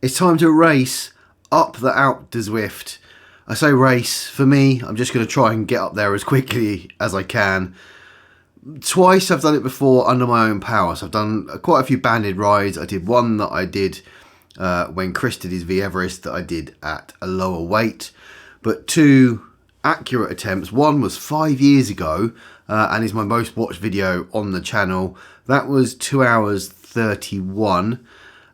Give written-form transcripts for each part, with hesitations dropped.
It's time to race up the Alpe du Zwift. I say race, for me, I'm just going to try and get up there as quickly as I can. Twice I've done it before under my own power, so I've done quite a few banded rides. I did one that I did when Chris did his V Everest that I did at a lower weight, but two accurate attempts. One was 5 years ago and is my most watched video on the channel. That was 2 hours 31,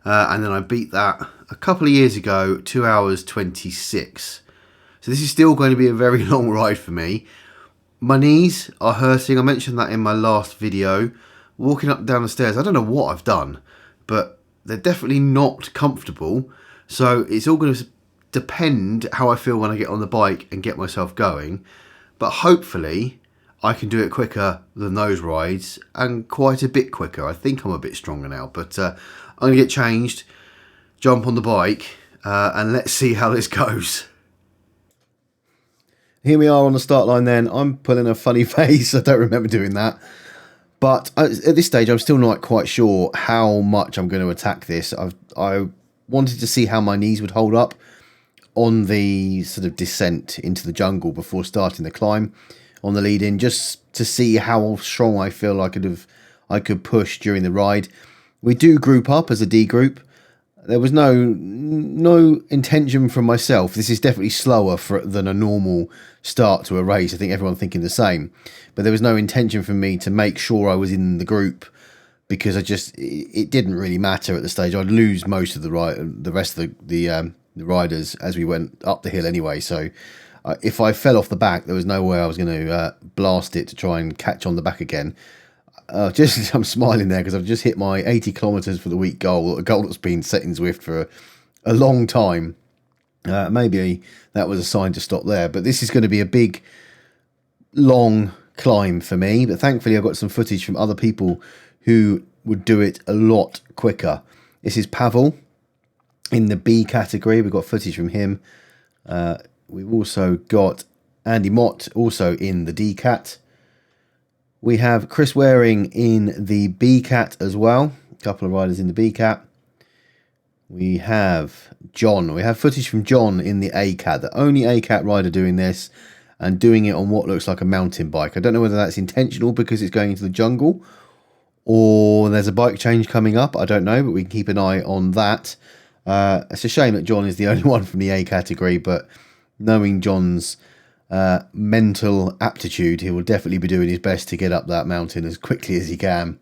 and then I beat that a couple of years ago, 2 hours 26. So this is still going to be a very long ride for me. My knees are hurting. I mentioned that in my last video. Walking up and down the stairs, I don't know what I've done, but they're definitely not comfortable. So it's all going to depend how I feel when I get on the bike and get myself going. But hopefully I can do it quicker than those rides, and quite a bit quicker. I think I'm a bit stronger now, but I'm going to get changed, jump on the bike, and let's see how this goes. Here we are on the start line then. I'm pulling a funny face. I don't remember doing that. But at this stage, I'm still not quite sure how much I'm going to attack this. I wanted to see how my knees would hold up on the sort of descent into the jungle before starting the climb on the lead in, just to see how strong I feel I could push during the ride. We do group up as a D group. There was no intention from myself. This is definitely slower than a normal start to a race. I think everyone's thinking the same. But there was no intention from me to make sure I was in the group, because it didn't really matter at the stage. I'd lose most of the rest of the riders as we went up the hill anyway. So if I fell off the back, there was no way I was going to blast it to try and catch on the back again. I'm smiling there because I've just hit my 80 kilometers for the week goal, a goal that's been set in Zwift for a long time. Maybe that was a sign to stop there, but this is going to be a big, long climb for me. But thankfully, I've got some footage from other people who would do it a lot quicker. This is Pavel in the B category. We've got footage from him. We've also got Andy Mott, also in the D cat. We have Chris Waring in the B cat as well. A couple of riders in the B cat. We have John. We have footage from John in the A cat. The only A cat rider doing this, and doing it on what looks like a mountain bike. I don't know whether that's intentional because it's going into the jungle, or there's a bike change coming up. I don't know, but we can keep an eye on that. It's a shame that John is the only one from the A category, but knowing John's mental aptitude, he will definitely be doing his best to get up that mountain as quickly as he can.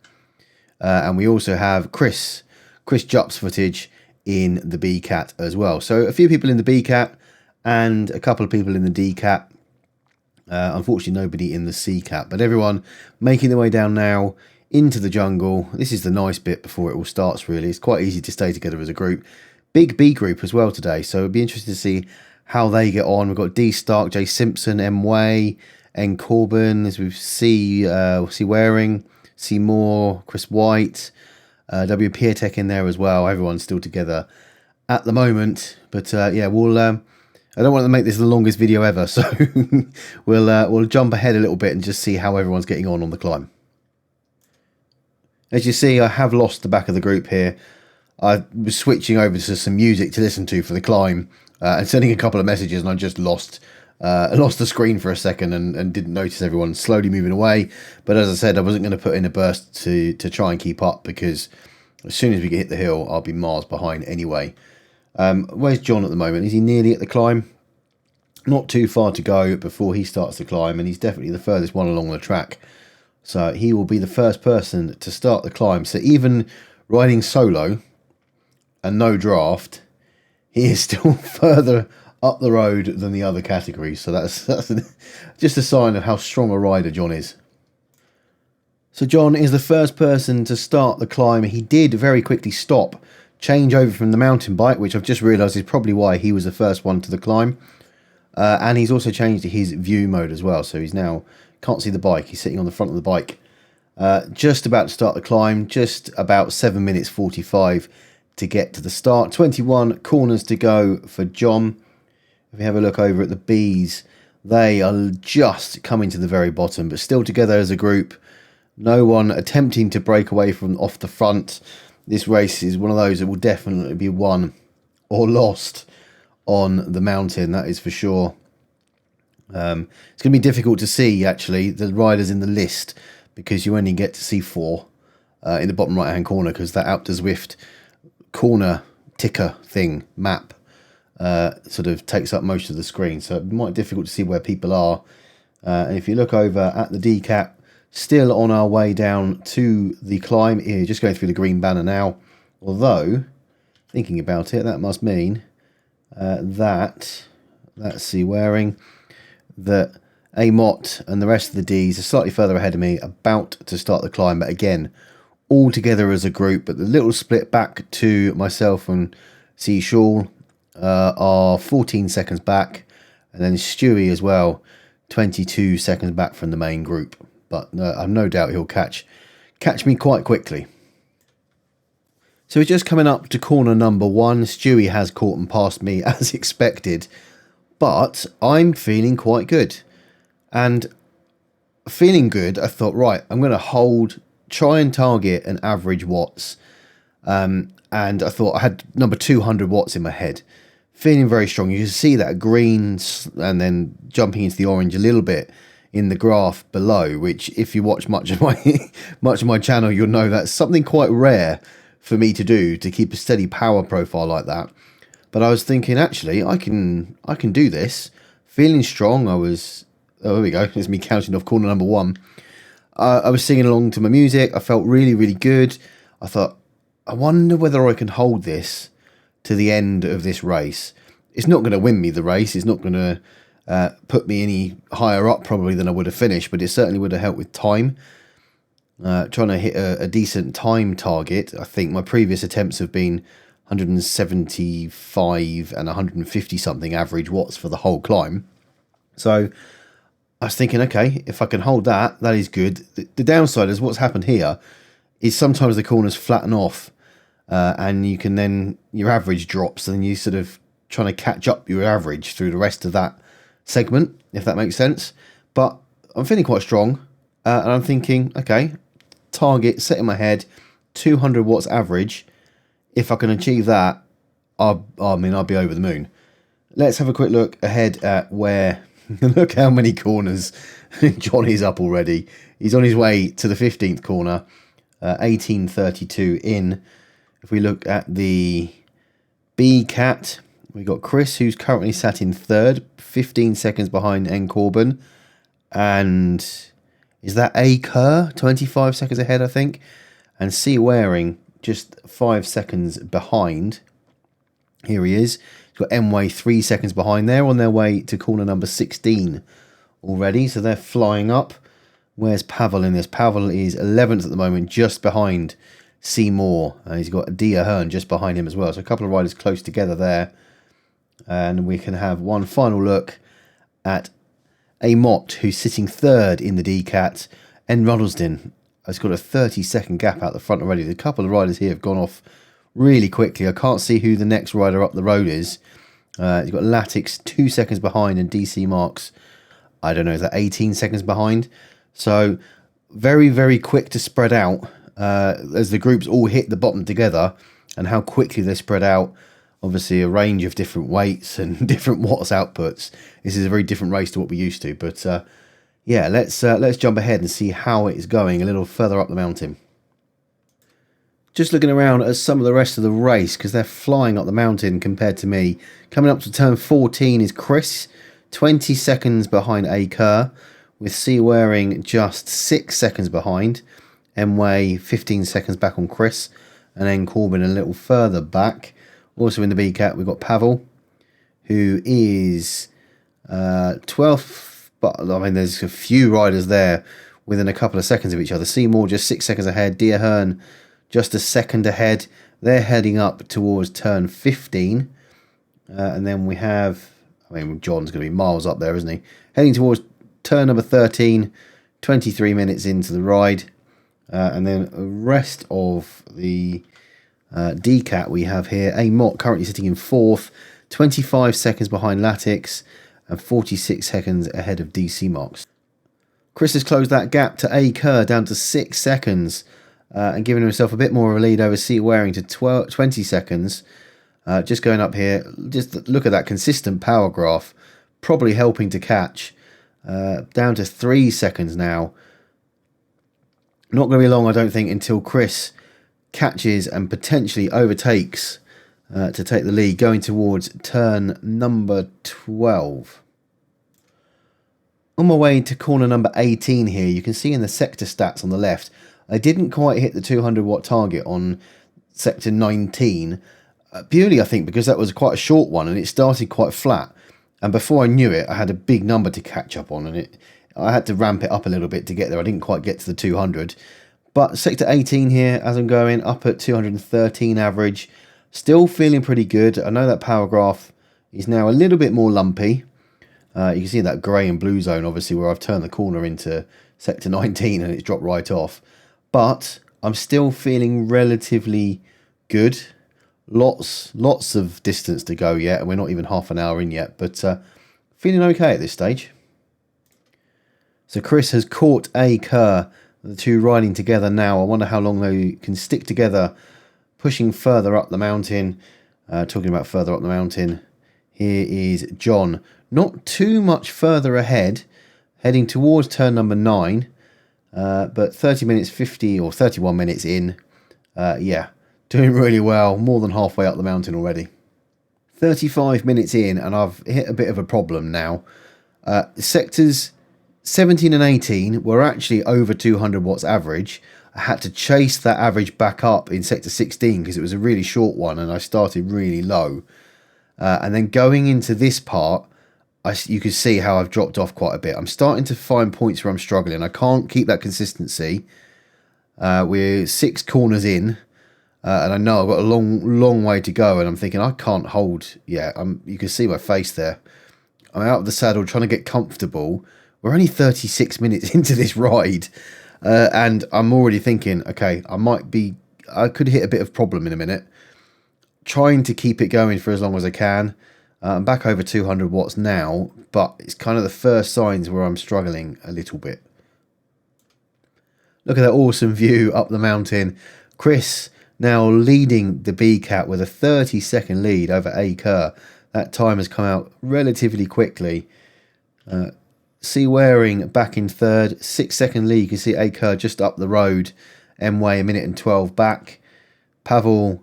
And we also have Chris Jupp's footage in the B cat as well. So a few people in the B cat and a couple of people in the D cat. Unfortunately nobody in the C cat, but everyone making their way down now into the jungle. This is the nice bit before it all starts, really. It's quite easy to stay together as a group. Big B group as well today, so it'd be interesting to see how they get on. We've got D Stark, J Simpson, M Way, N Corbin, as we see Waring, C Moore, Chris White, W Piatek in there as well. Everyone's still together at the moment, but yeah, we'll. I don't want to make this the longest video ever, so we'll jump ahead a little bit and just see how everyone's getting on the climb. As you see, I have lost the back of the group here. I was switching over to some music to listen to for the climb. And sending a couple of messages, and I just lost the screen for a second and didn't notice everyone slowly moving away. But as I said, I wasn't going to put in a burst to try and keep up, because as soon as we hit the hill, I'll be miles behind anyway. Where's John at the moment? Is he nearly at the climb? Not too far to go before he starts the climb, and he's definitely the furthest one along the track. So he will be the first person to start the climb. So even riding solo and no draft, he is still further up the road than the other categories. So that's just a sign of how strong a rider John is. So John is the first person to start the climb. He did very quickly stop, change over from the mountain bike, which I've just realised is probably why he was the first one to the climb. And he's also changed to his view mode as well. So he's now can't see the bike. He's sitting on the front of the bike. Just about to start the climb. Just about 7 minutes 45 to get to the start. 21 corners to go for John. If we have a look over at the Bs, they are just coming to the very bottom, but still together as a group. No one attempting to break away from off the front. This race is one of those that will definitely be won or lost on the mountain, that is for sure. It's going to be difficult to see, actually, the riders in the list, because you only get to see 4 in the bottom right-hand corner, because that Alpe du Zwift corner ticker thing, map, sort of takes up most of the screen. So it might be difficult to see where people are. And if you look over at the decap, still on our way down to the climb here, just going through the green banner now. Although, thinking about it, that must mean that, let's see, wearing that Amot and the rest of the Ds are slightly further ahead of me, about to start the climb. But again, all together as a group, but the little split back to myself and C. Shawl are 14 seconds back, and then Stewie as well, 22 seconds back from the main group. But I've no doubt he'll catch me quite quickly. So we're just coming up to corner number 1. Stewie has caught and passed me as expected, but I'm feeling quite good. And feeling good, I thought, right, I'm going to try and target an average watts. And I thought I had number 200 watts in my head. Feeling very strong. You can see that green and then jumping into the orange a little bit in the graph below, which if you watch much of my channel, you'll know that's something quite rare for me to do, to keep a steady power profile like that. But I was thinking, actually, I can do this. Feeling strong. Oh, there we go. There's me counting off corner number 1. I was singing along to my music. I felt really, really good. I thought, I wonder whether I can hold this to the end of this race. It's not going to win me the race. It's not going to put me any higher up probably than I would have finished, but it certainly would have helped with time. Trying to hit a decent time target. I think my previous attempts have been 175 and 150 something average watts for the whole climb. So I was thinking, okay, if I can hold that, that is good. The downside is what's happened here is sometimes the corners flatten off, and you can then, your average drops, and you sort of trying to catch up your average through the rest of that segment, if that makes sense. But I'm feeling quite strong, and I'm thinking, okay, target set in my head, 200 watts average. If I can achieve that, I'll be over the moon. Let's have a quick look ahead at where, look how many corners Johnny's up already. He's on his way to the 15th corner, 18:32 in. If we look at the B Cat, we got Chris, who's currently sat in 3rd, 15 seconds behind N Corbin. And is that A Kerr? 25 seconds ahead, I think. And C Waring, just 5 seconds behind. Here he is. He's got M-Way 3 seconds behind. They're on their way to corner number 16 already, so they're flying up. Where's Pavel in this? Pavel is 11th at the moment, just behind Seymour. And he's got Dia Hearn just behind him as well. So a couple of riders close together there. And we can have one final look at Amot, who's sitting 3rd in the DCAT. N Ruddlesden has got a 30-second gap out the front already. A couple of riders here have gone off really quickly. I can't see who the next rider up the road is. He's got Latix 2 seconds behind, and DC Marks, I don't know, is that 18 seconds behind? So very, very quick to spread out as the groups all hit the bottom together, and how quickly they spread out. Obviously a range of different weights and different watts outputs. This is a very different race to what we used to. But yeah, let's jump ahead and see how it is going a little further up the mountain. Just looking around at some of the rest of the race, because they're flying up the mountain compared to me. Coming up to turn 14 is Chris, 20 seconds behind A Kerr, with C Waring just 6 seconds behind. M-Way 15 seconds back on Chris, and then Corbin a little further back. Also in the B-Cat, we've got Pavel, who is 12th, but I mean, there's a few riders there within a couple of seconds of each other. Seymour just 6 seconds ahead. Dia Hearn just a second ahead. They're heading up towards turn 15. And then we have, I mean, John's going to be miles up there, isn't he? Heading towards turn number 13, 23 minutes into the ride. And then the rest of the DCAT we have here. Amot currently sitting in 4th, 25 seconds behind Latix, and 46 seconds ahead of DC Marks. Chris has closed that gap to A Kerr down to 6 seconds, and giving himself a bit more of a lead over C Waring to 20 seconds. Just going up here, just look at that consistent power graph, probably helping to catch. Down to 3 seconds now. Not going to be long, I don't think, until Chris catches and potentially overtakes to take the lead, going towards turn number 12. On my way to corner number 18 here, you can see in the sector stats on the left, I didn't quite hit the 200 watt target on sector 19, purely I think because that was quite a short one and it started quite flat. And before I knew it, I had a big number to catch up on, and I had to ramp it up a little bit to get there. I didn't quite get to the 200. But sector 18 here, as I'm going, up at 213 average. Still feeling pretty good. I know that power graph is now a little bit more lumpy. You can see that grey and blue zone, obviously, where I've turned the corner into sector 19 and it's dropped right off. But I'm still feeling relatively good. Lots of distance to go yet, and we're not even half an hour in yet, but feeling okay at this stage. So Chris has caught a Kerr, the two riding together now. I wonder how long they can stick together, pushing further up the mountain. Talking about further up the mountain, here is John. Not too much further ahead, heading towards turn number 9, but 30 minutes 50 or 31 minutes in. Yeah. Doing really well, more than halfway up the mountain already. 35 minutes in, and I've hit a bit of a problem now. Sectors 17 and 18 were actually over 200 watts average. I had to chase that average back up in sector 16 because it was a really short one and I started really low. And then going into this part, you can see how I've dropped off quite a bit. I'm starting to find points where I'm struggling. I can't keep that consistency. We're 6 corners in. And I know I've got a long way to go, and I'm thinking I can't hold. Yeah, you can see my face there. I'm out of the saddle trying to get comfortable. We're only 36 minutes into this ride, and I'm already thinking, okay, I could hit a bit of problem in a minute. Trying to keep it going for as long as I can. I'm back over 200 watts now, but it's kind of the first signs where I'm struggling a little bit. Look at that awesome view up the mountain. Chris now leading the B-Cat with a 30-second lead over A. Kerr. That time has come out relatively quickly. C. Waring back in third. 6-second lead. You can see A. Kerr just up the road. M-Way 1 minute and 12 back. Pavel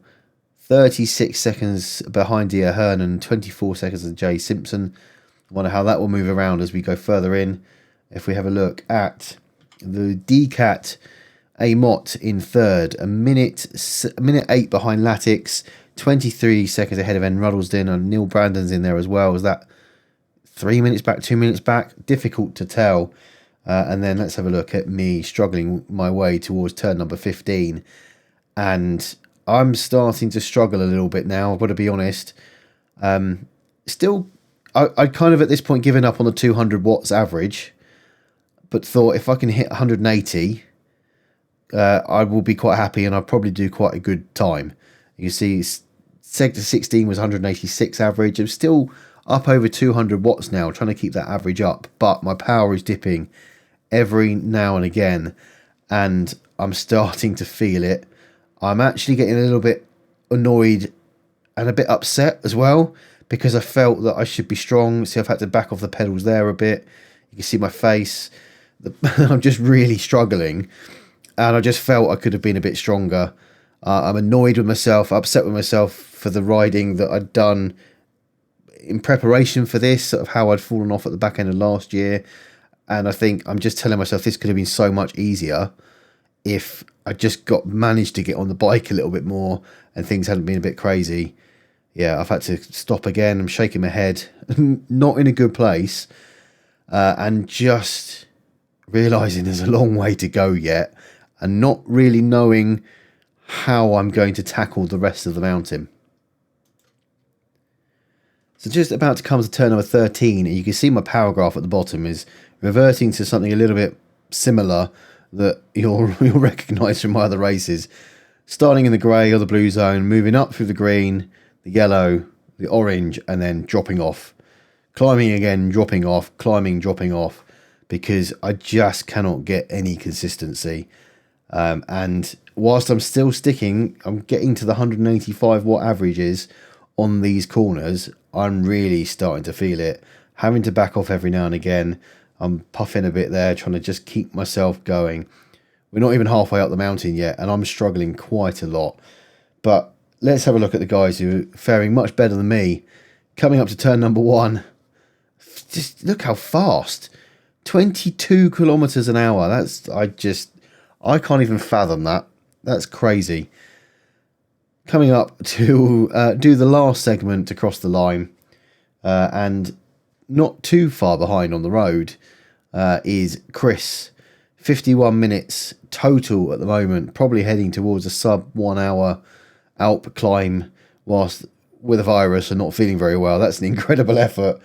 36 seconds behind Dia Hearn and 24 seconds of Jay Simpson. I wonder how that will move around as we go further in. If we have a look at the D-Cat, Amott in third, a minute 8 behind Latix, 23 seconds ahead of N. Ruddlesden, and Neil Brandon's in there as well. Was that 3 minutes back, 2 minutes back? Difficult to tell. And then let's have a look at me struggling my way towards turn number 15. And I'm starting to struggle a little bit now, I've got to be honest. Still, I'd kind of at this point given up on the 200 watts average, but thought if I can hit 180... I will be quite happy, and I'll probably do quite a good time. You see, sector 16 was 186 average. I'm still up over 200 watts now, trying to keep that average up, but my power is dipping every now and again, and I'm starting to feel it. I'm actually getting a little bit annoyed and a bit upset as well, because I felt that I should be strong. See, I've had to back off the pedals there a bit. You can see my face. I'm just really struggling. And I just felt I could have been a bit stronger. I'm annoyed with myself, upset with myself for the riding that I'd done in preparation for this, sort of how I'd fallen off at the back end of last year. And I think I'm just telling myself this could have been so much easier if I just managed to get on the bike a little bit more and things hadn't been a bit crazy. Yeah, I've had to stop again. I'm shaking my head, not in a good place, and just realising there's a long way to go yet. And not really knowing how I'm going to tackle the rest of the mountain. So just about to come to turn number 13, and you can see my power graph at the bottom is reverting to something a little bit similar that you'll recognise from my other races. Starting in the grey or the blue zone, moving up through the green, the yellow, the orange, and then dropping off. Climbing again, dropping off, climbing, dropping off, because I just cannot get any consistency. And whilst I'm still sticking, I'm getting to the 185 watt averages on these corners, I'm really starting to feel it. Having to back off every now and again. I'm puffing a bit there, trying to just keep myself going. We're not even halfway up the mountain yet, and I'm struggling quite a lot. But let's have a look at the guys who are faring much better than me. Coming up to turn number 1. Just look how fast. 22 kilometers an hour. I can't even fathom that. That's crazy. Coming up to do the last segment to cross the line, and not too far behind on the road, is Chris. 51 minutes total at the moment, probably heading towards a sub 1 hour Alp climb whilst with a virus and not feeling very well. That's an incredible effort.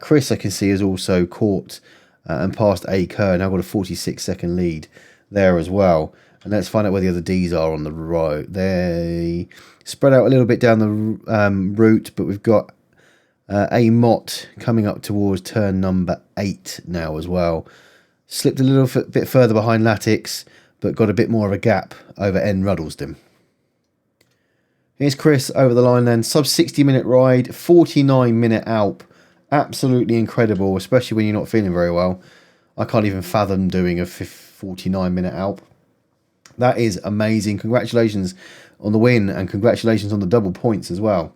Chris, I can see, has also caught and passed A Kerr. Now got a 46-second lead there as well. And let's find out where the other Ds are on the road. They spread out a little bit down the route, but we've got A Mott coming up towards turn number 8 now as well. Slipped a little bit further behind Latix, but got a bit more of a gap over N Ruddlesden. Here's Chris over the line then. Sub 60-minute ride, 49-minute Alp. Absolutely incredible, especially when you're not feeling very well. I can't even fathom doing a 49-minute Alp. That is amazing. Congratulations on the win, and congratulations on the double points as well.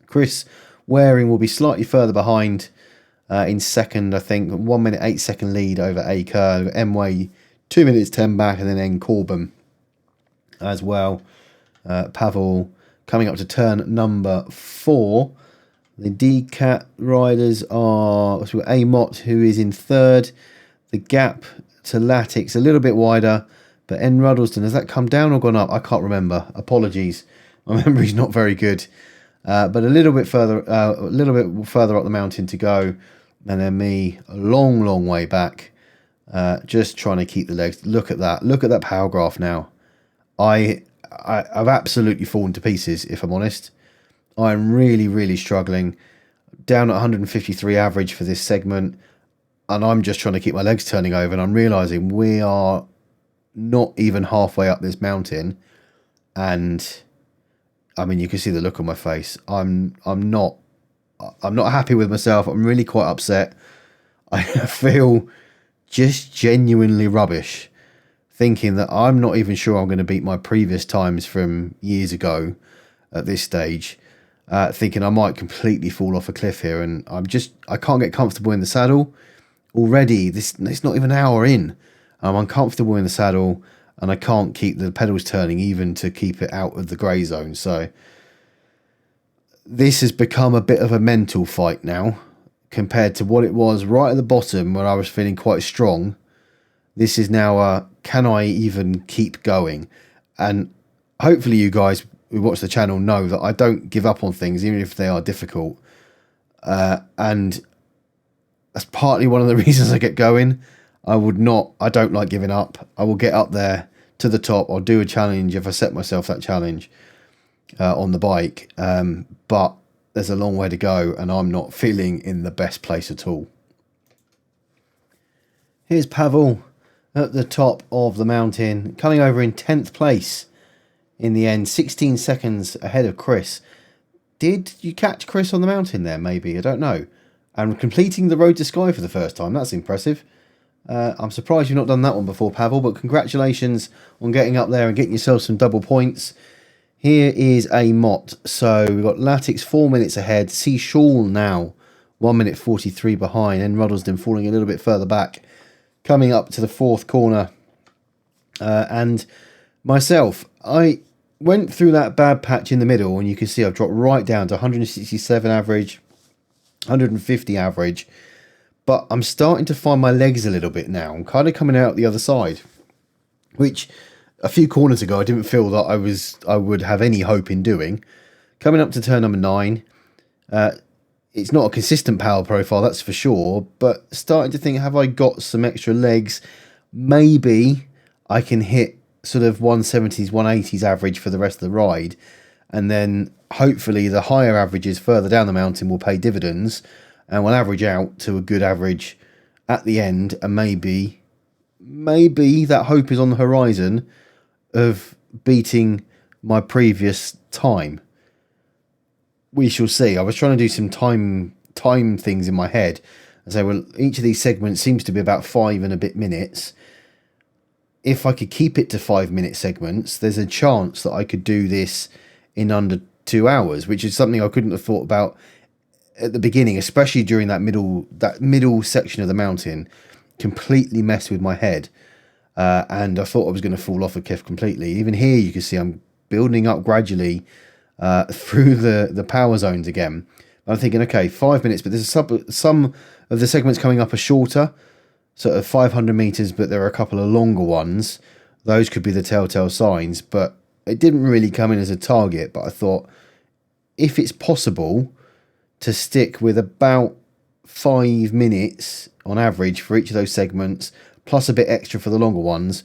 Chris Waring will be slightly further behind in second, I think. 1 minute 8 second lead over A Kerr. M-Way 2 minutes 10 back, and then N Corbin as well. Pavel coming up to turn number 4. The DCAT riders are A Mott, who is in third. The gap to Latix a little bit wider, but N Ruddlesden, has that come down or gone up? I can't remember. Apologies, my memory's not very good. But a little bit further up the mountain to go, and then me a long way back, just trying to keep the legs. Look at that power graph now. I've absolutely fallen to pieces, if I'm honest. I'm really struggling. Down at 153 average for this segment, and I'm just trying to keep my legs turning over, and I'm realising we are not even halfway up this mountain, and I mean, you can see the look on my face. I'm not happy with myself. I'm really quite upset. I feel just genuinely rubbish, thinking that I'm not even sure I'm going to beat my previous times from years ago at this stage. Thinking I might completely fall off a cliff here, and I can't get comfortable in the saddle. Already, it's not even an hour in. I'm uncomfortable in the saddle, and I can't keep the pedals turning even to keep it out of the grey zone. So this has become a bit of a mental fight now compared to what it was right at the bottom where I was feeling quite strong. This is now can I even keep going? And hopefully you guys who watch the channel know that I don't give up on things even if they are difficult. And that's partly one of the reasons I get going. I don't like giving up. I will get up there to the top. I'll do a challenge if I set myself that challenge on the bike. But there's a long way to go, and I'm not feeling in the best place at all. Here's Pavel at the top of the mountain, coming over in 10th place in the end, 16 seconds ahead of Chris. Did you catch Chris on the mountain there, maybe? I don't know. And completing the Road to Sky for the first time. That's impressive. I'm surprised you've not done that one before, Pavel, but congratulations on getting up there and getting yourself some double points. Here is A Mott. So we've got Latix 4 minutes ahead. C Shawl now 1 minute 43 behind. And Ruddlesden falling a little bit further back. Coming up to the fourth corner. And myself, I went through that bad patch in the middle, and you can see I've dropped right down to 167 average, 150 average. But I'm starting to find my legs a little bit now. I'm kind of coming out the other side, which a few corners ago I didn't feel that I would have any hope in doing. Coming up to turn number 9, it's not a consistent power profile, that's for sure, but starting to think, have I got some extra legs? Maybe I can hit sort of 170s, 180s average for the rest of the ride, and then hopefully the higher averages further down the mountain will pay dividends, and we'll average out to a good average at the end, and maybe that hope is on the horizon of beating my previous time. we shall see. I was trying to do some time things in my head and say, well, each of these segments seems to be about 5 and a bit minutes. If I could keep it to 5-minute segments, there's a chance that I could do this in under 2 hours, which is something I couldn't have thought about at the beginning, especially during that middle section of the mountain. Completely messed with my head, and I thought I was going to fall off a cliff completely. Even here, you can see I'm building up gradually through the power zones again. I'm thinking, okay, 5 minutes, but there's some of the segments coming up are shorter, sort of 500 meters, but there are a couple of longer ones. Those could be the telltale signs, but it didn't really come in as a target. But I thought, if it's possible to stick with about 5 minutes on average for each of those segments, plus a bit extra for the longer ones,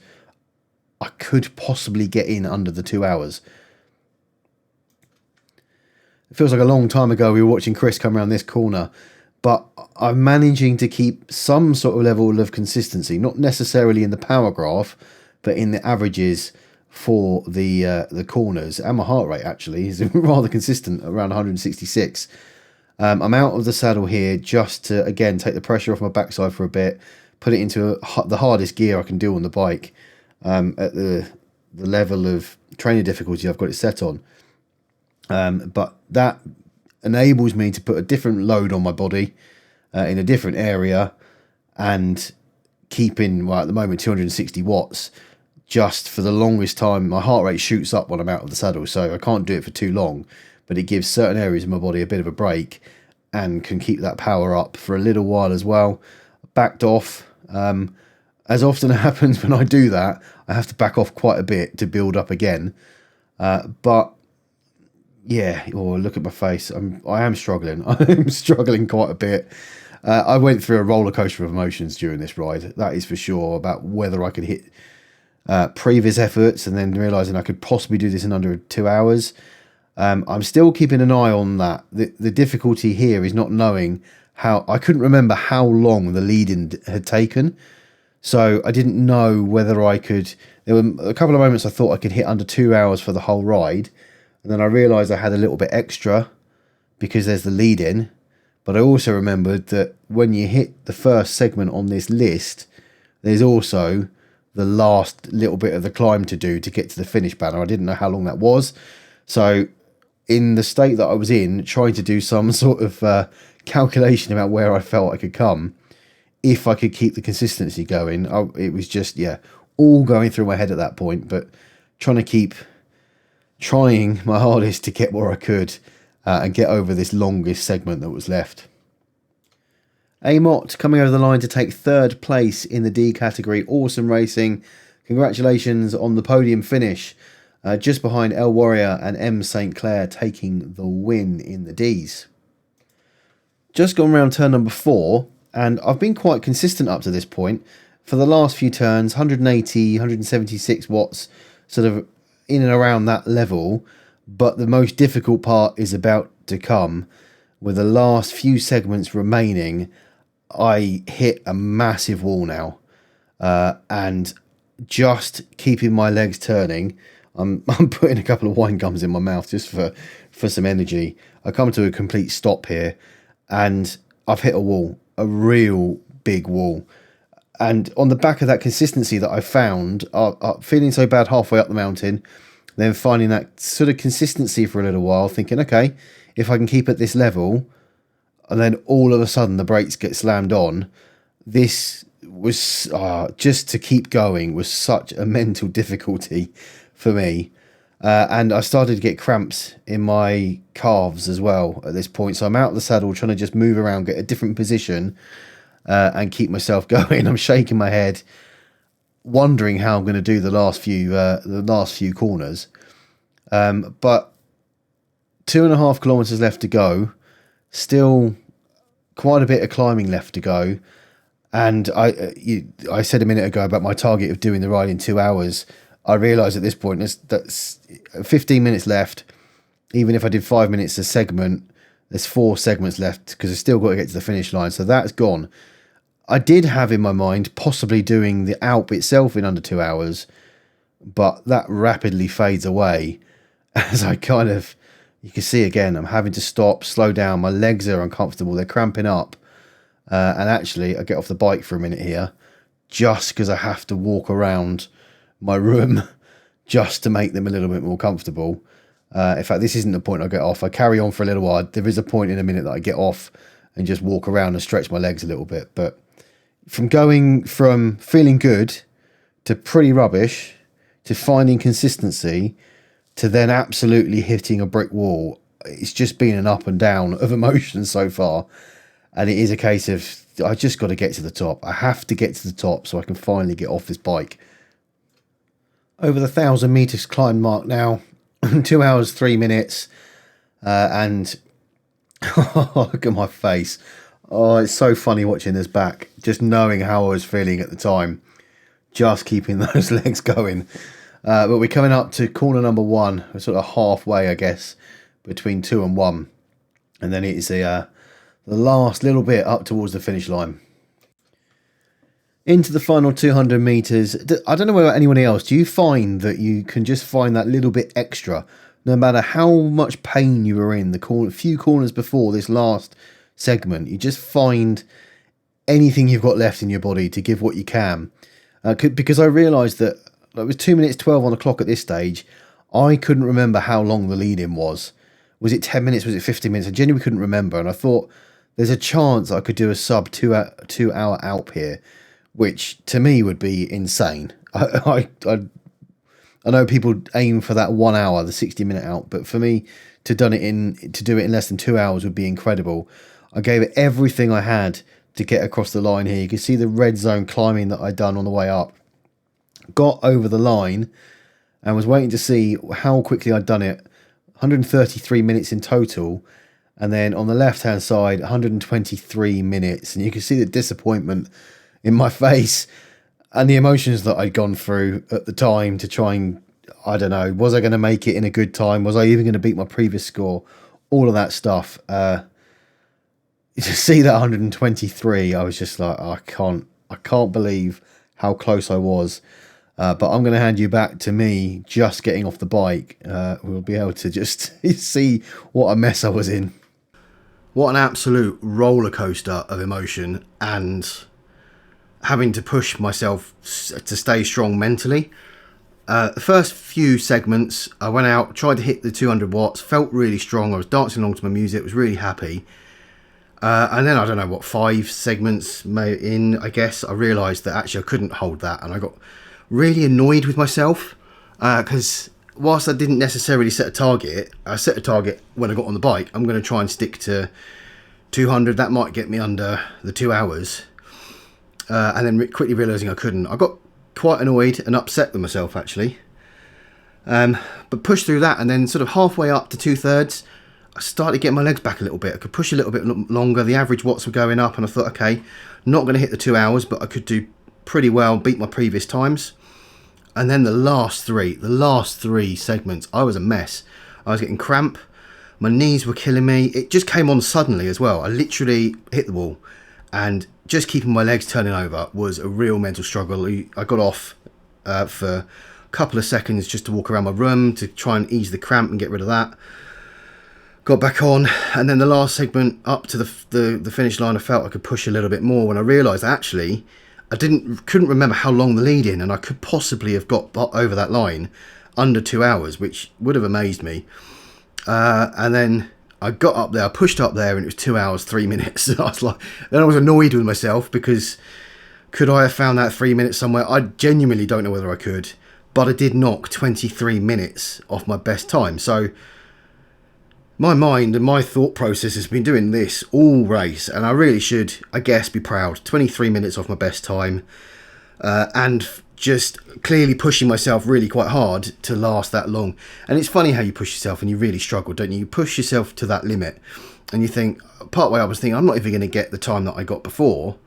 I could possibly get in under the 2 hours. It feels like a long time ago we were watching Chris come around this corner, but I'm managing to keep some sort of level of consistency, not necessarily in the power graph, but in the averages for the corners. And my heart rate actually is rather consistent, around 166. I'm out of the saddle here just to, again, take the pressure off my backside for a bit, put it into the hardest gear I can do on the bike, at the level of trainer difficulty I've got it set on. But that enables me to put a different load on my body in a different area, and keeping, well, at the moment 260 watts. Just for the longest time, my heart rate shoots up when I'm out of the saddle, so I can't do it for too long, but it gives certain areas of my body a bit of a break and can keep that power up for a little while as well. Backed off. As often happens when I do that, I have to back off quite a bit to build up again. But yeah, look at my face. I am struggling. I'm struggling quite a bit. I went through a roller coaster of emotions during this ride. That is for sure, about whether I could hit previous efforts and then realizing I could possibly do this in under 2 hours. I'm still keeping an eye on that. The difficulty here is not knowing how. I couldn't remember how long the lead-in had taken, so I didn't know whether I could. There were a couple of moments I thought I could hit under 2 hours for the whole ride, and then I realised I had a little bit extra because there's the lead-in. But I also remembered that when you hit the first segment on this list, there's also the last little bit of the climb to do to get to the finish banner. I didn't know how long that was. So in the state that I was in, trying to do some sort of calculation about where I felt I could come, if I could keep the consistency going, it was just, all going through my head at that point, but trying my hardest to get where I could and get over this longest segment that was left. Amott coming over the line to take third place in the D category. Awesome racing. Congratulations on the podium finish. Just behind El Warrior and M St. Clair taking the win in the Ds. Just gone round turn number 4, and I've been quite consistent up to this point. For the last few turns, 180, 176 watts, sort of in and around that level. But the most difficult part is about to come. With the last few segments remaining, I hit a massive wall now. And just keeping my legs turning, I'm putting a couple of wine gums in my mouth just for some energy. I come to a complete stop here, and I've hit a wall, a real big wall. And on the back of that consistency that I found, feeling so bad halfway up the mountain, then finding that sort of consistency for a little while, thinking, okay, if I can keep at this level, and then all of a sudden the brakes get slammed on, this was, just to keep going was such a mental difficulty for me. And I started to get cramps in my calves as well at this point. So I'm out of the saddle trying to just move around, get a different position, and keep myself going. I'm shaking my head, wondering how I'm going to do the last few corners. But 2.5 kilometers left to go, still quite a bit of climbing left to go. And I said a minute ago about my target of doing the ride in 2 hours. I realise at this point that's 15 minutes left. Even if I did 5 minutes a segment, there's 4 segments left because I've still got to get to the finish line. So that's gone. I did have in my mind possibly doing the Alpe itself in under 2 hours, but that rapidly fades away as I kind of You can see again, I'm having to stop, slow down. My legs are uncomfortable. They're cramping up. And actually, I get off the bike for a minute here just because I have to walk around my room just to make them a little bit more comfortable. In fact, this isn't the point I get off. I carry on for a little while. There is a point in a minute that I get off and just walk around and stretch my legs a little bit. But from going from feeling good to pretty rubbish to finding consistency to then absolutely hitting a brick wall, it's just been an up and down of emotions so far. And it is a case of, I just got to get to the top. I have to get to the top so I can finally get off this bike. Over the 1,000 meters climb mark now, 2 hours, 3 minutes. And look at my face. Oh, it's so funny watching this back. Just knowing how I was feeling at the time. Just keeping those legs going. But we're coming up to corner number 1. We're sort of halfway, I guess, between 2 and 1. And then it is the last little bit up towards the finish line. Into the final 200 meters. I don't know about anyone else. Do you find that you can just find that little bit extra, no matter how much pain you were in the few corners before this last segment? You just find anything you've got left in your body to give what you can. Because I realised that it was 2 minutes 12 on the clock at this stage. I couldn't remember how long the lead-in was. Was it 10 minutes? Was it 15 minutes? I genuinely couldn't remember. And I thought, there's a chance I could do a sub 2 hour Alp here, which to me would be insane. I know people aim for that 1 hour, the 60-minute Alp, but for me to do it in less than 2 hours would be incredible. I gave it everything I had to get across the line here. You can see the red zone climbing that I'd done on the way up. Got over the line and was waiting to see how quickly I'd done it. 133 minutes in total. And then on the left-hand side, 123 minutes. And you can see the disappointment in my face and the emotions that I'd gone through at the time to try and, I don't know, was I going to make it in a good time? Was I even going to beat my previous score? All of that stuff. To see that 123, I was just like, I can't believe how close I was. But I'm going to hand you back to me just getting off the bike. We'll be able to just see what a mess I was in. What an absolute roller coaster of emotion, and having to push myself to stay strong mentally. The first few segments, I went out, tried to hit the 200 watts, felt really strong. I was dancing along to my music, was really happy. And then, I don't know what, 5 segments in, I guess, I realised that actually I couldn't hold that. And I got really annoyed with myself because whilst I didn't necessarily set a target, I set a target when I got on the bike. I'm going to try and stick to 200. That might get me under the 2 hours. And then quickly realising I couldn't. I got quite annoyed and upset with myself, actually. But pushed through that, and then sort of halfway up to 2/3, I started getting my legs back a little bit. I could push a little bit longer. The average watts were going up, and I thought, okay, not going to hit the 2 hours, but I could do pretty well, beat my previous times. And then the last three segments, I was a mess. I was getting cramp. My knees were killing me. It just came on suddenly as well. I literally hit the wall, and just keeping my legs turning over was a real mental struggle. I got off for a couple of seconds just to walk around my room to try and ease the cramp and get rid of that. Got back on, and then the last segment up to the finish line, I felt I could push a little bit more when I realised actually I couldn't remember how long the lead in, and I could possibly have got over that line under 2 hours, which would have amazed me. And then I got up there, I pushed up there, and it was 2 hours, 3 minutes. And I was annoyed with myself because could I have found that 3 minutes somewhere? I genuinely don't know whether I could, but I did knock 23 minutes off my best time. So my mind and my thought process has been doing this all race, and I really should, I guess, be proud. 23 minutes off my best time, and just clearly pushing myself really quite hard to last that long. And it's funny how you push yourself and you really struggle, don't you? You push yourself to that limit, and you think, part way I was thinking, I'm not even going to get the time that I got before,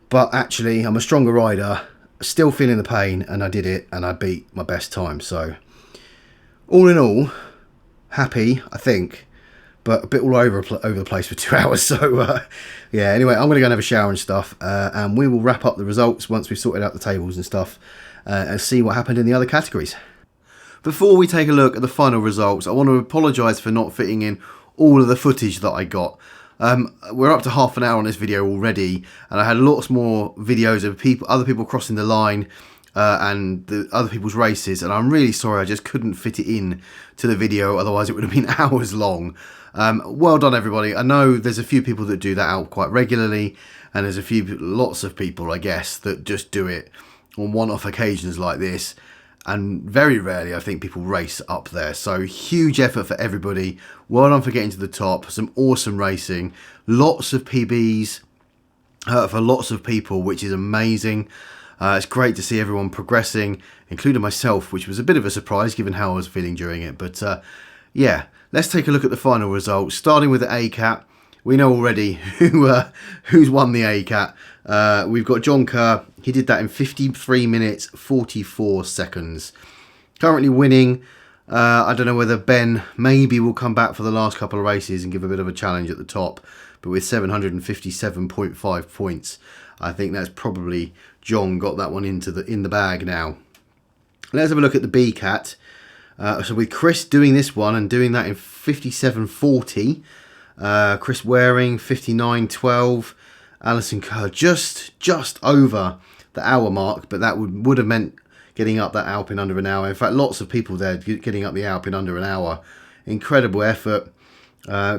but actually I'm a stronger rider, still feeling the pain, and I did it, and I beat my best time. So all in all, happy, I think, but a bit all over the place for 2 hours. So yeah, anyway, I'm going to go and have a shower and stuff, and we will wrap up the results once we've sorted out the tables and stuff, and see what happened in the other categories. Before we take a look at the final results, I want to apologise for not fitting in all of the footage that I got. We're up to half an hour on this video already, and I had lots more videos of other people crossing the line and the other people's races, and I'm really sorry I just couldn't fit it in to the video, otherwise it would have been hours long. Well done everybody. I know there's a few people that do that out quite regularly, and there's lots of people, I guess, that just do it on one-off occasions like this. And very rarely, I think, people race up there. So huge effort for everybody. Well done for getting to the top. Some awesome racing. Lots of PBs for lots of people, which is amazing. It's great to see everyone progressing, including myself, which was a bit of a surprise given how I was feeling during it. But yeah, let's take a look at the final results. Starting with the ACAT. We know already who's won the ACAT. We've got John Kerr. He did that in 53 minutes 44 seconds. Currently winning. I don't know whether Ben maybe will come back for the last couple of races and give a bit of a challenge at the top. But with 757.5 points, I think that's probably John got that one in the bag now. Let's have a look at the BCAT. So with Chris doing this one and doing that in 57.40. Chris Waring 59.12. Alison Kerr just over the hour mark, but that would have meant getting up that Alp in under an hour. In fact, lots of people there getting up the Alp in under an hour. Incredible effort.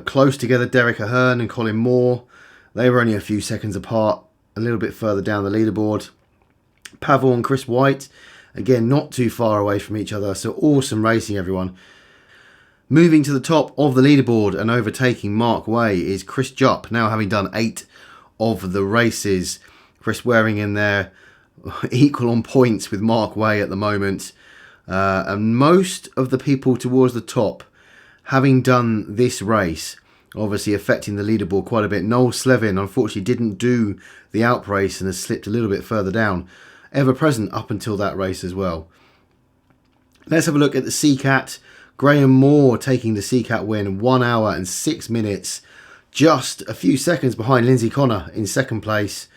Close together, Derek Ahern and Colin Moore. They were only a few seconds apart, a little bit further down the leaderboard. Pavel and Chris White, again, not too far away from each other. So awesome racing, everyone. Moving to the top of the leaderboard and overtaking Mark Way is Chris Jupp, now having done 8 of the races. Chris Waring in there, equal on points with Mark Way at the moment. And most of the people towards the top having done this race, obviously affecting the leaderboard quite a bit. Noel Slevin, unfortunately, didn't do the Alp race and has slipped a little bit further down. Ever present up until that race as well. Let's have a look at the CCAT. Graham Moore taking the CCAT win, 1 hour and 6 minutes. Just a few seconds behind Lindsay Connor in second place.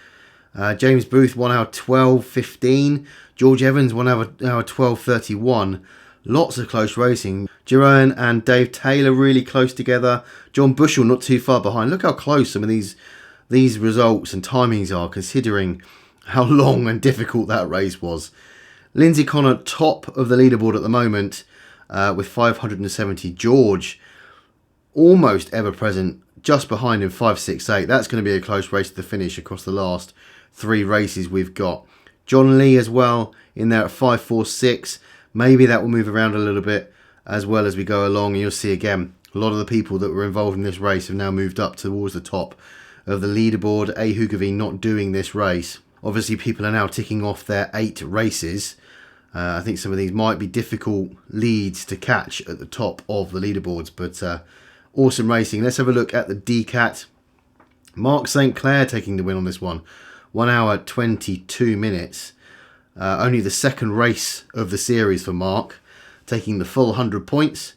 James Booth 1 hour 12.15. George Evans 1 hour 12.31. Lots of close racing. Jerome and Dave Taylor really close together. John Bushell not too far behind. Look how close some of these results and timings are, considering how long and difficult that race was. Lindsay Connor top of the leaderboard at the moment with 570. George almost ever present, just behind him, 568. That's going to be a close race to the finish across the last 3 races we've got. John Lee as well in there at 546. Maybe that will move around a little bit as well as we go along. And you'll see again, a lot of the people that were involved in this race have now moved up towards the top of the leaderboard. A. Hugavy not doing this race. Obviously, people are now ticking off their 8 races. I think some of these might be difficult leads to catch at the top of the leaderboards, but awesome racing. Let's have a look at the DCAT. Mark St. Clair taking the win on this one. 1 hour 22 minutes. Only the second race of the series for Mark, taking the full 100 points.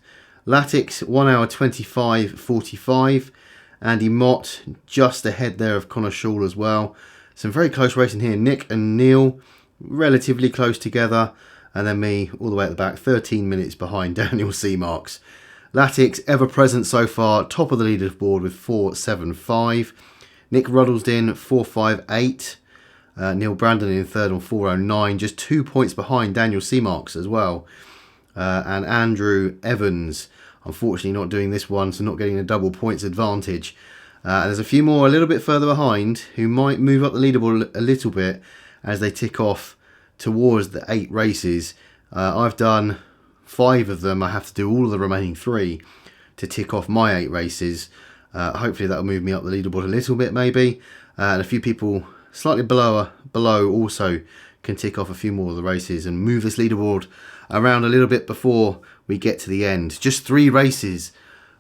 Latix 1 hour 25.45. Andy Mott just ahead there of Connor Shaw as well. Some very close racing here. Nick and Neil relatively close together, and then me all the way at the back, 13 minutes behind Daniel Seamarks. Latix ever present so far, top of the leaderboard with 4.75. Nick Ruddlesden 4.58. Neil Brandon in third on 4.09, just 2 points behind Daniel Seamarks as well. And Andrew Evans, unfortunately not doing this one, so not getting a double points advantage. And there's a few more a little bit further behind who might move up the leaderboard a little bit as they tick off towards the 8 races. I've done 5 of them. I have to do all of the remaining 3 to tick off my 8 races. Hopefully that'll move me up the leaderboard a little bit maybe. And a few people slightly below also can tick off a few more of the races and move this leaderboard around a little bit before we get to the end. Just 3 races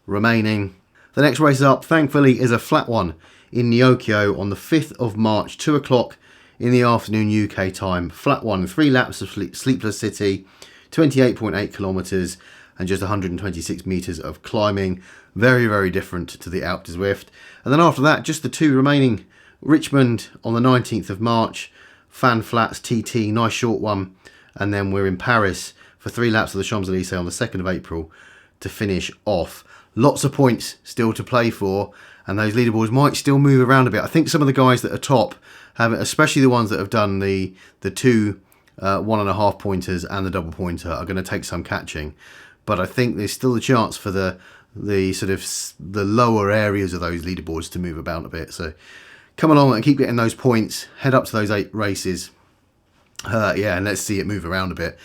remaining. The next race up, thankfully, is a flat one in Nyokio on the 5th of March, 2 o'clock in the afternoon UK time. Flat one, 3 laps of Sleepless City, 28.8 kilometres and just 126 metres of climbing. Very, very different to the Alpe du Zwift. And then after that, just the 2 remaining. Richmond on the 19th of March, Fan Flats TT, nice short one. And then we're in Paris for for 3 laps of the Champs-Elysees on the 2nd of April to finish off. Lots of points still to play for, and those leaderboards might still move around a bit. I think some of the guys that are top have, especially the ones that have done the 2 1.5 pointers and the double pointer, are going to take some catching. But I think there's still a chance for the sort of the lower areas of those leaderboards to move about a bit. So come along and keep getting those points. Head up to those 8 races. Yeah, and let's see it move around a bit.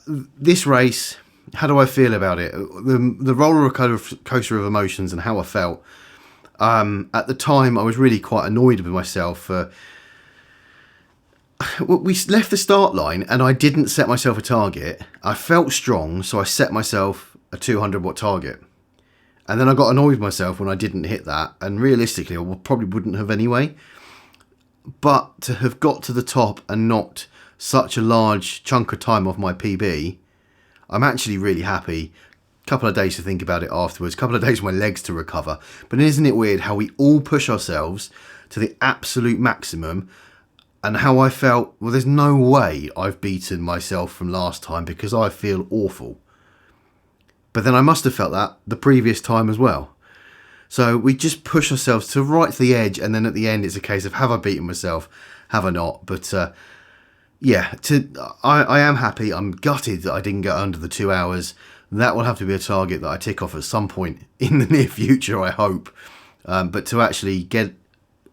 This race, how do I feel about it? The roller coaster of emotions and how I felt. At the time, I was really quite annoyed with myself. We left the start line and I didn't set myself a target. I felt strong, so I set myself a 200 watt target. And then I got annoyed with myself when I didn't hit that. And realistically, I probably wouldn't have anyway. But to have got to the top and knocked such a large chunk of time off my PB, I'm actually really happy. A couple of days to think about it afterwards, a couple of days for my legs to recover. But isn't it weird how we all push ourselves to the absolute maximum, and how I felt, well, there's no way I've beaten myself from last time because I feel awful. But then I must have felt that the previous time as well. So we just push ourselves to right to the edge, and then at the end it's a case of, have I beaten myself, have I not? But yeah, I am happy. I'm gutted that I didn't get under the 2 hours. That will have to be a target that I tick off at some point in the near future, I hope. But to actually get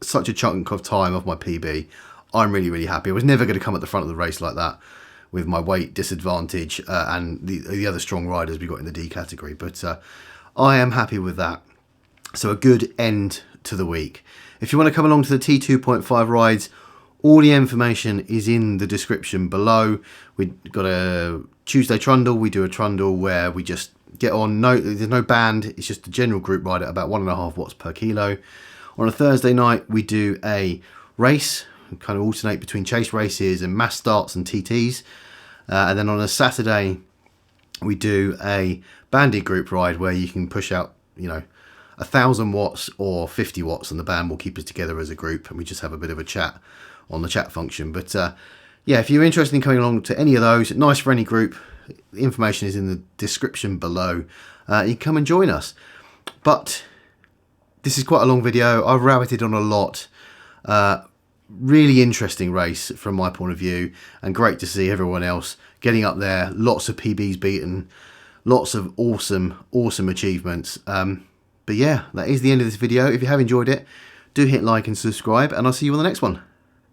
such a chunk of time off my PB, I'm really, really happy. I was never going to come at the front of the race like that with my weight disadvantage and the other strong riders we got in the D category. But I am happy with that. So a good end to the week. If you want to come along to the T2.5 rides, all the information is in the description below. We've got a Tuesday trundle. We do a trundle where we just get on. There's no band. It's just a general group ride at about 1.5 watts per kilo. On a Thursday night, we do a race. We kind of alternate between chase races and mass starts and TTs. And then on a Saturday, we do a banded group ride where you can push out, 1,000 watts or 50 watts, and the band will keep us together as a group, and we just have a bit of a chat on the chat function. But yeah, if you're interested in coming along to any of those, nice friendly group, the information is in the description below. You can come and join us. But this is quite a long video. I've rabbited on a lot. Really interesting race from my point of view, and great to see everyone else getting up there. Lots of PBs beaten, lots of awesome achievements. But yeah, that is the end of this video. If you have enjoyed it, do hit like and subscribe, and I'll see you on the next one.